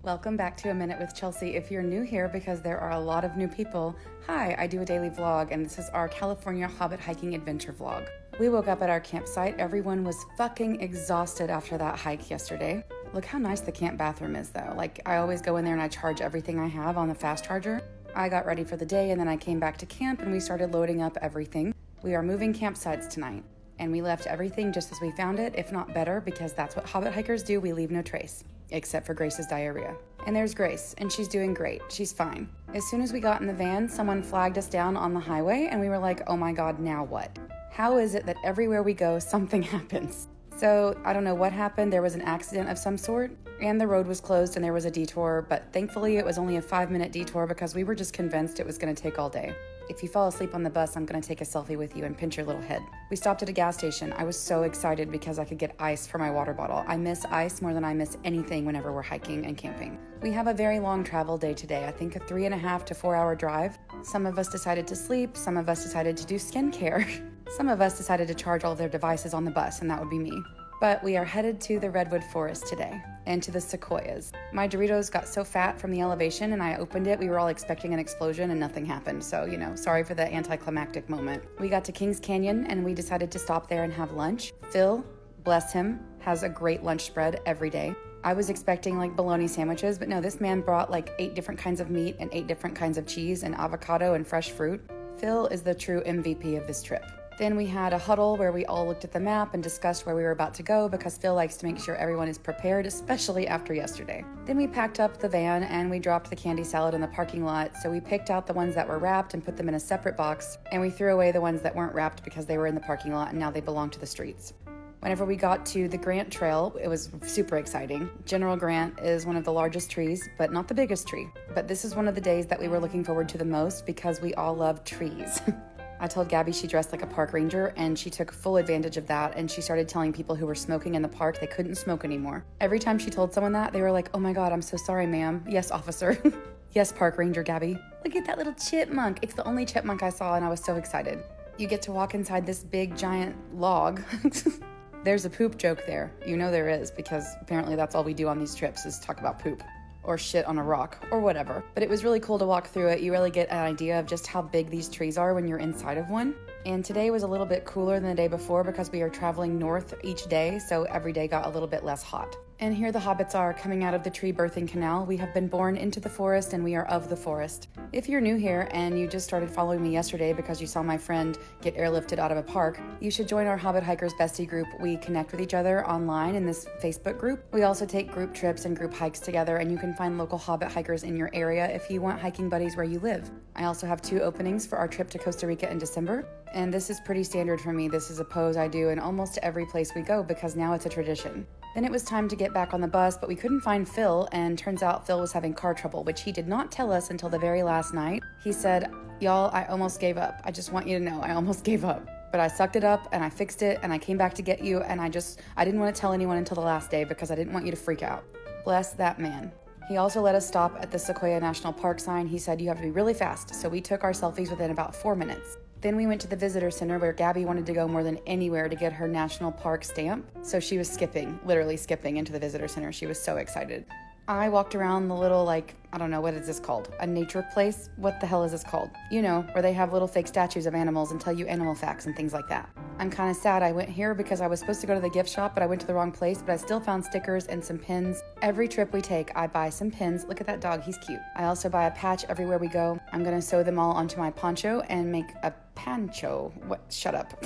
Welcome back to A Minute with Chelsea. If you're new here, because there are a lot of new people, hi, I do a daily vlog, and this is our California Hobbit hiking adventure vlog. We woke up at our campsite. Everyone was fucking exhausted after that hike yesterday. Look how nice the camp bathroom is, though. Like, I always go in there and I charge everything I have on the fast charger. I got ready for the day, and then I came back to camp, and we started loading up everything. We are moving campsites tonight, and we left everything just as we found it, if not better, because that's what Hobbit hikers do. We leave no trace. Except for Grace's diarrhea. And there's Grace, and she's doing great. She's fine. As soon as we got in the van, someone flagged us down on the highway, and we were like, oh my God, now what? How is it that everywhere we go, something happens? So I don't know what happened. There was an accident of some sort, and the road was closed and there was a detour, but thankfully it was only a 5-minute detour because we were just convinced it was gonna take all day. If you fall asleep on the bus, I'm gonna take a selfie with you and pinch your little head. We stopped at a gas station. I was so excited because I could get ice for my water bottle. I miss ice more than I miss anything whenever we're hiking and camping. We have a very long travel day today. I think a 3.5 to 4 hour drive. Some of us decided to sleep. Some of us decided to do skincare. Some of us decided to charge all of their devices on the bus, and that would be me. But we are headed to the redwood forest today and to the sequoias. My Doritos got so fat from the elevation, and I opened it. We were all expecting an explosion and nothing happened. So, sorry for the anticlimactic moment. We got to Kings Canyon and we decided to stop there and have lunch. Phil, bless him, has a great lunch spread every day. I was expecting like bologna sandwiches, but no, this man brought like 8 different kinds of meat and 8 different kinds of cheese and avocado and fresh fruit. Phil is the true MVP of this trip. Then we had a huddle where we all looked at the map and discussed where we were about to go because Phil likes to make sure everyone is prepared, especially after yesterday. Then we packed up the van and we dropped the candy salad in the parking lot. So we picked out the ones that were wrapped and put them in a separate box, and we threw away the ones that weren't wrapped because they were in the parking lot and now they belong to the streets. Whenever we got to the Grant Trail, it was super exciting. General Grant is one of the largest trees, but not the biggest tree. But this is one of the days that we were looking forward to the most because we all love trees. I told Gabby she dressed like a park ranger, and she took full advantage of that, and she started telling people who were smoking in the park they couldn't smoke anymore. Every time she told someone that, they were like, oh my God, I'm so sorry, ma'am. Yes, officer. Yes, park ranger Gabby. Look at that little chipmunk. It's the only chipmunk I saw, and I was so excited. You get to walk inside this big, giant log. There's a poop joke there. You know there is, because apparently that's all we do on these trips is talk about poop. Or shit on a rock, or whatever. But it was really cool to walk through it. You really get an idea of just how big these trees are when you're inside of one. And today was a little bit cooler than the day before because we are traveling north each day, so every day got a little bit less hot. And here the hobbits are coming out of the tree birthing canal. We have been born into the forest and we are of the forest. If you're new here and you just started following me yesterday because you saw my friend get airlifted out of a park, you should join our Hobbit Hikers Bestie group. We connect with each other online in this Facebook group. We also take group trips and group hikes together, and you can find local Hobbit hikers in your area if you want hiking buddies where you live. I also have 2 openings for our trip to Costa Rica in December, and this is pretty standard for me. This is a pose I do in almost every place we go because now it's a tradition. Then it was time to get back on the bus, but we couldn't find Phil, and turns out Phil was having car trouble, which he did not tell us until the very last night. He said, y'all, I almost gave up. I just want you to know, I almost gave up. But I sucked it up, and I fixed it, and I came back to get you, and I didn't want to tell anyone until the last day because I didn't want you to freak out. Bless that man. He also let us stop at the Sequoia National Park sign. He said you have to be really fast, so we took our selfies within about 4 minutes. Then we went to the visitor center where Gabby wanted to go more than anywhere to get her national park stamp. So she was literally skipping into the visitor center. She was so excited. I walked around the little, I don't know, what is this called? A nature place? What the hell is this called? You know, where they have little fake statues of animals and tell you animal facts and things like that. I'm kind of sad I went here because I was supposed to go to the gift shop, but I went to the wrong place, but I still found stickers and some pins. Every trip we take, I buy some pins. Look at that dog, he's cute. I also buy a patch everywhere we go. I'm gonna sew them all onto my poncho and make a pancho. What? Shut up.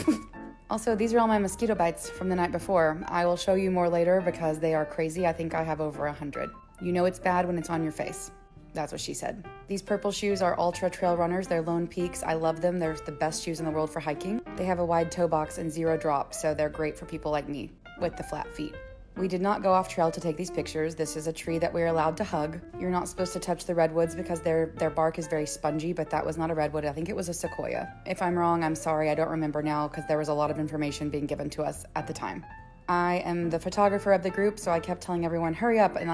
Also, these are all my mosquito bites from the night before. I will show you more later because they are crazy. I think I have over 100. You know it's bad when it's on your face. That's what she said. These purple shoes are Ultra Trail Runners. They're Lone Peaks. I love them. They're the best shoes in the world for hiking. They have a wide toe box and 0 drop, so they're great for people like me with the flat feet. We did not go off trail to take these pictures. This is a tree that we're allowed to hug. You're not supposed to touch the redwoods because their bark is very spongy, but that was not a redwood. I think it was a sequoia. If I'm wrong, I'm sorry. I don't remember now because there was a lot of information being given to us at the time. I am the photographer of the group, so I kept telling everyone, hurry up, and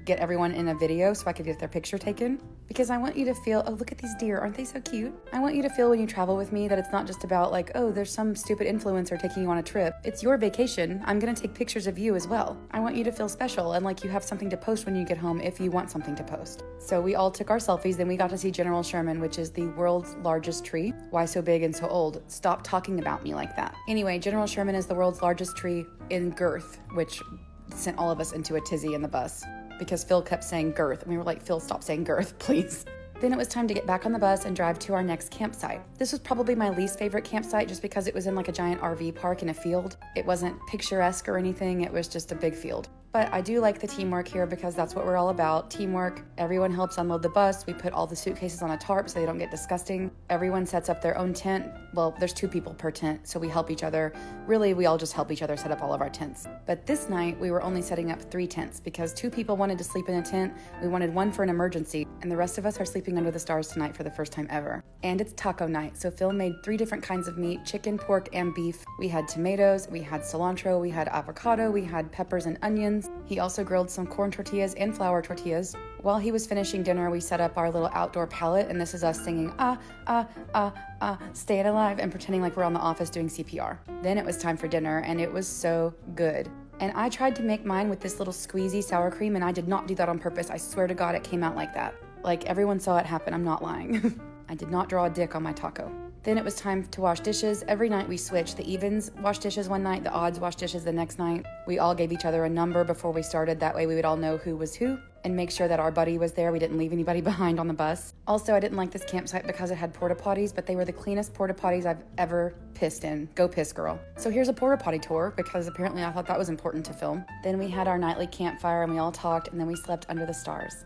get everyone in a video so I could get their picture taken. Because I want you to feel, oh, look at these deer, aren't they so cute? I want you to feel when you travel with me that it's not just about like, oh, there's some stupid influencer taking you on a trip. It's your vacation. I'm gonna take pictures of you as well. I want you to feel special and like you have something to post when you get home if you want something to post. So we all took our selfies, then we got to see General Sherman, which is the world's largest tree. Why so big and so old? Stop talking about me like that. Anyway, General Sherman is the world's largest tree in girth, which sent all of us into a tizzy in the bus because Phil kept saying girth and we were like, Phil, stop saying girth, please. Then it was time to get back on the bus and drive to our next campsite. This was probably my least favorite campsite just because it was in like a giant RV park in a field. It wasn't picturesque or anything, it was just a big field. But I do like the teamwork here because that's what we're all about, teamwork. Everyone helps unload the bus. We put all the suitcases on a tarp so they don't get disgusting. Everyone sets up their own tent. Well, there's 2 people per tent, so we help each other. Really, we all just help each other set up all of our tents. But this night, we were only setting up 3 tents because 2 people wanted to sleep in a tent. We wanted 1 for an emergency, and the rest of us are sleeping under the stars tonight for the first time ever. And it's taco night, so Phil made 3 different kinds of meat, chicken, pork, and beef. We had tomatoes, we had cilantro, we had avocado, we had peppers and onions. He also grilled some corn tortillas and flour tortillas. While he was finishing dinner, we set up our little outdoor pallet, and this is us singing, staying alive, and pretending like we're on The Office doing CPR. Then it was time for dinner, and it was so good. And I tried to make mine with this little squeezy sour cream, and I did not do that on purpose. I swear to God, it came out like that. Like, everyone saw it happen, I'm not lying. I did not draw a dick on my taco. Then it was time to wash dishes. Every night we switched. The evens washed dishes one night, the odds washed dishes the next night. We all gave each other a number before we started. That way we would all know who was who and make sure that our buddy was there. We didn't leave anybody behind on the bus. Also, I didn't like this campsite because it had porta potties, but they were the cleanest porta potties I've ever pissed in. Go piss, girl. So here's a porta potty tour because apparently I thought that was important to film. Then we had our nightly campfire and we all talked, and then we slept under the stars.